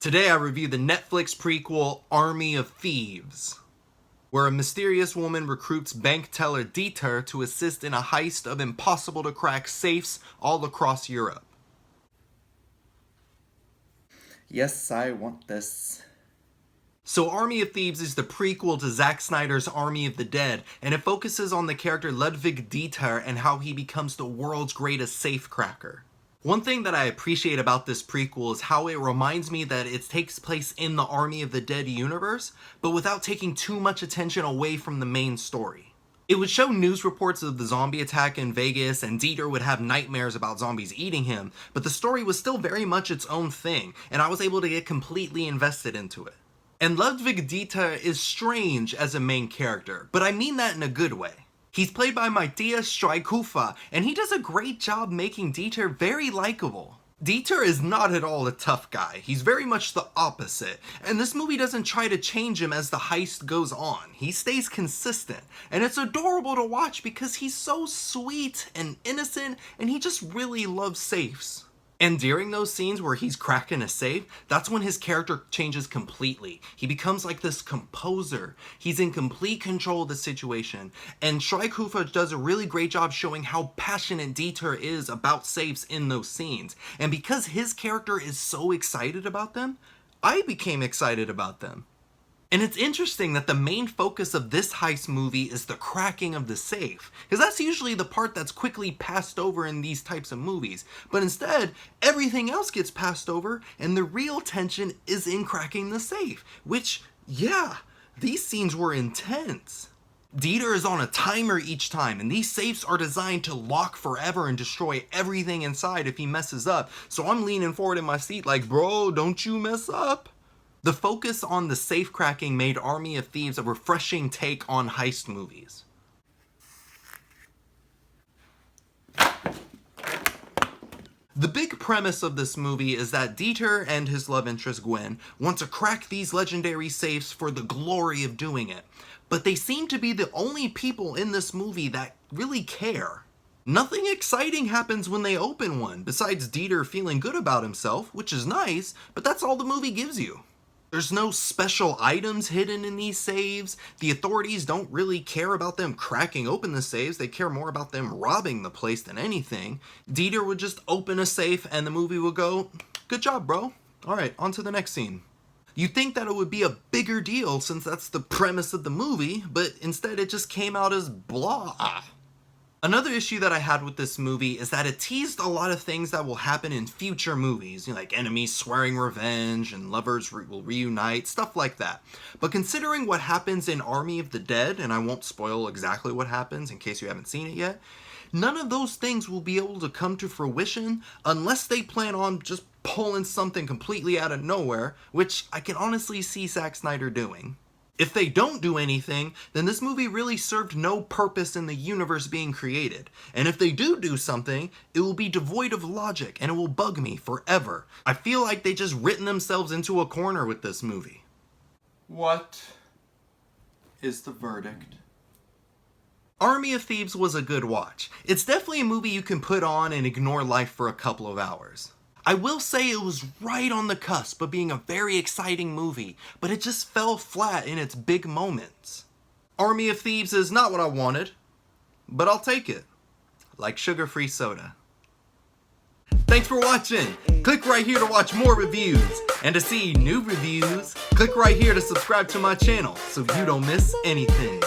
Today I review the Netflix prequel Army of Thieves, where a mysterious woman recruits bank teller Dieter to assist in a heist of impossible to crack safes all across Europe. Yes, I want this. So Army of Thieves is the prequel to Zack Snyder's Army of the Dead, and it focuses on the character Ludwig Dieter and how he becomes the world's greatest safecracker. One thing that I appreciate about this prequel is how it reminds me that it takes place in the Army of the Dead universe, but without taking too much attention away from the main story. It would show news reports of the zombie attack in Vegas, and Dieter would have nightmares about zombies eating him, but the story was still very much its own thing, and I was able to get completely invested into it. And Ludwig Dieter is strange as a main character, but I mean that in a good way. He's played by Matthias Schweighöfer, and he does a great job making Dieter very likable. Dieter is not at all a tough guy, he's very much the opposite, and this movie doesn't try to change him as the heist goes on. He stays consistent, and it's adorable to watch because he's so sweet and innocent, and he just really loves safes. And during those scenes where he's cracking a safe, that's when his character changes completely. He becomes like this composer. He's in complete control of the situation. And Schweighöfer does a really great job showing how passionate Dieter is about safes in those scenes. And because his character is so excited about them, I became excited about them. And it's interesting that the main focus of this heist movie is the cracking of the safe, because that's usually the part that's quickly passed over in these types of movies. But instead, everything else gets passed over, and the real tension is in cracking the safe, which, yeah, these scenes were intense. Dieter is on a timer each time, and these safes are designed to lock forever and destroy everything inside if he messes up. So I'm leaning forward in my seat like, bro, don't you mess up. The focus on the safe cracking made Army of Thieves a refreshing take on heist movies. The big premise of this movie is that Dieter and his love interest Gwen want to crack these legendary safes for the glory of doing it, but they seem to be the only people in this movie that really care. Nothing exciting happens when they open one, besides Dieter feeling good about himself, which is nice, but that's all the movie gives you. There's no special items hidden in these saves. The authorities don't really care about them cracking open the saves. They care more about them robbing the place than anything. Dieter would just open a safe and the movie would go, good job, bro. All right, on to the next scene. You'd think that it would be a bigger deal since that's the premise of the movie, but instead it just came out as blah. Another issue that I had with this movie is that it teased a lot of things that will happen in future movies, like enemies swearing revenge and lovers will reunite, stuff like that. But considering what happens in Army of the Dead, and I won't spoil exactly what happens in case you haven't seen it yet, none of those things will be able to come to fruition unless they plan on just pulling something completely out of nowhere, which I can honestly see Zack Snyder doing. If they don't do anything, then this movie really served no purpose in the universe being created. And if they do something, it will be devoid of logic and it will bug me forever. I feel like they just written themselves into a corner with this movie. What is the verdict? Army of Thieves was a good watch. It's definitely a movie you can put on and ignore life for a couple of hours. I will say it was right on the cusp of being a very exciting movie, but it just fell flat in its big moments. Army of Thieves is not what I wanted, but I'll take it. Like sugar-free soda. Thanks for watching! Click right here to watch more reviews, and to see new reviews, click right here to subscribe to my channel so you don't miss anything.